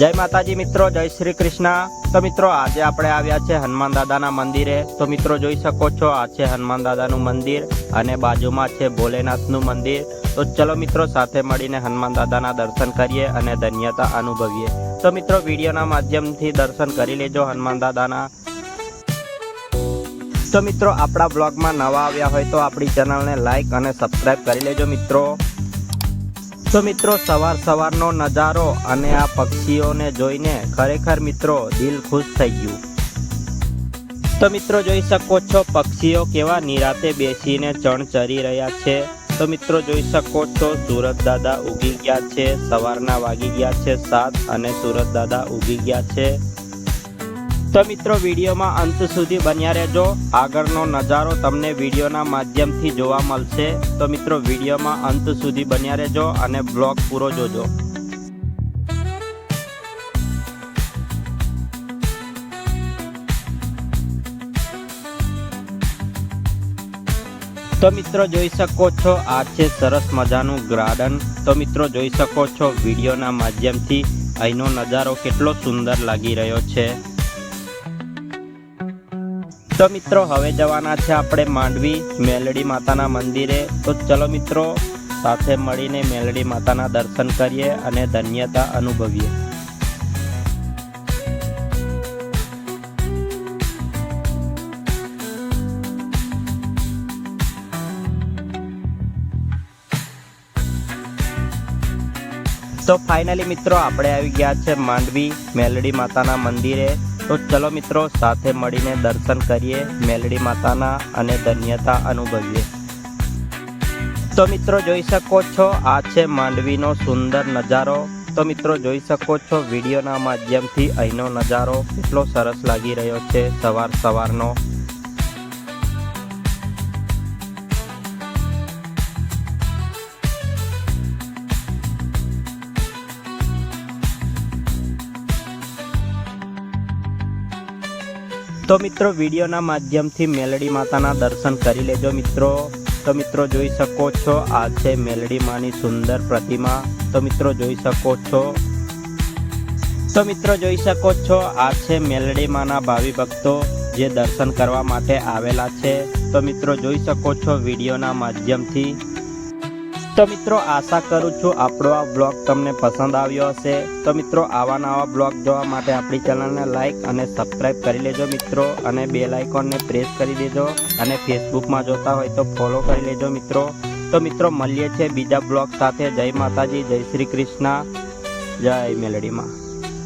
જય માતાજી મિત્રો, જય શ્રી કૃષ્ણ। તો મિત્રો આજે આપણે આવ્યા છે હનુમાન દાદાના મંદિરે। તો મિત્રો જોઈ શકો છો આ છે હનુમાન દાદાનું મંદિર અને બાજુમાં છે ભોલેનાથનું મંદિર। તો ચલો મિત્રો સાથે મળીને હનુમાન દાદાના દર્શન કરીએ અને ધન્યતા અનુભવીએ। તો મિત્રો વિડીયોના માધ્યમથી દર્શન કરી લેજો હનુમાન દાદાના। તો મિત્રો આપણા બ્લોગમાં નવા આવ્યા હોય તો આપણી ચેનલને લાઈક અને સબસ્ક્રાઈબ કરી લેજો મિત્રો। તો મિત્રો સવારનો નજારો અને આ પક્ષીઓને જોઈને ખરેખર મિત્રો દિલ ખુશ થઈ ગયું। તો મિત્રો જોઈ શકો છો પક્ષીઓ કેવા નિરાતે બેસીને ચણ ચરી રહ્યા છે। તો મિત્રો જોઈ શકો છો સુરત દાદા ઉગી ગયા છે। સવારના વાગી ગયા છે 7 અને સુરત દાદા ઉગી ગયા છે। તો મિત્રો વિડીયોમાં અંત સુધી બન્યા રહેજો, આગળનો નજારો તમને વિડીયોના માધ્યમથી જોવા મળશે। તો મિત્રો વિડીયોમાં અંત સુધી બન્યા રહેજો અને બ્લોગ પૂરો જોજો। તો મિત્રો જોઈ શકો છો આ છે સરસ મજાનું ગાર્ડન। તો મિત્રો જોઈ શકો છો વિડીયોના માધ્યમથી અહીંનો નજારો કેટલો સુંદર લાગી રહ્યો છે। તો મિત્રો હવે જવાના છે આપણે માંડવી મેલડી માતાના મંદિરે। તો ચલો મિત્રો સાથે મળીને મેલડી માતાના દર્શન કરીએ અને ધન્યતા અનુભવીએ। તો ફાઇનલી મિત્રો આપણે આવી ગયા છે માંડવી મેલડી માતાના મંદિરે। તો ચલો મિત્રો સાથે મળીને દર્શન કરીએ મેલડી માતાના અને ધન્યતા અનુભવીએ। તો મિત્રો જોઈ શકો છો આ છે માંડવીનો સુંદર નજારો। તો મિત્રો જોઈ શકો છો વિડીયોના માધ્યમથી અહીંનો નજારો કેટલો સરસ લાગી રહ્યો છે સવારનો। તો મિત્રો વિડીયોના માધ્યમથી મેલડી માતાના દર્શન કરી લેજો મિત્રો। તો મિત્રો જોઈ શકો છો આ છે મેલડી માની સુંદર પ્રતિમા। તો મિત્રો જોઈ શકો છો આ છે મેલડી માના ભાવિ ભક્તો જે દર્શન કરવા માટે આવેલા છે। તો મિત્રો જોઈ શકો છો વિડીયોના માધ્યમથી। તો મિત્રો આશા કરું છું આપણો આ બ્લોગ તમને પસંદ આવ્યો હશે। તો મિત્રો આવા નવા બ્લોગ જોવા માટે આપણી ચેનલને લાઈક અને સબસ્ક્રાઈબ કરી લેજો મિત્રો અને બેલ આઇકોનને પ્રેસ કરી દેજો અને ફેસબુકમાં જોતા હોય તો ફોલો કરી લેજો મિત્રો। તો મિત્રો મળીએ છીએ બીજા બ્લોગ સાથે। જય માતાજી, જય શ્રી કૃષ્ણ, જય મેલડીમાં।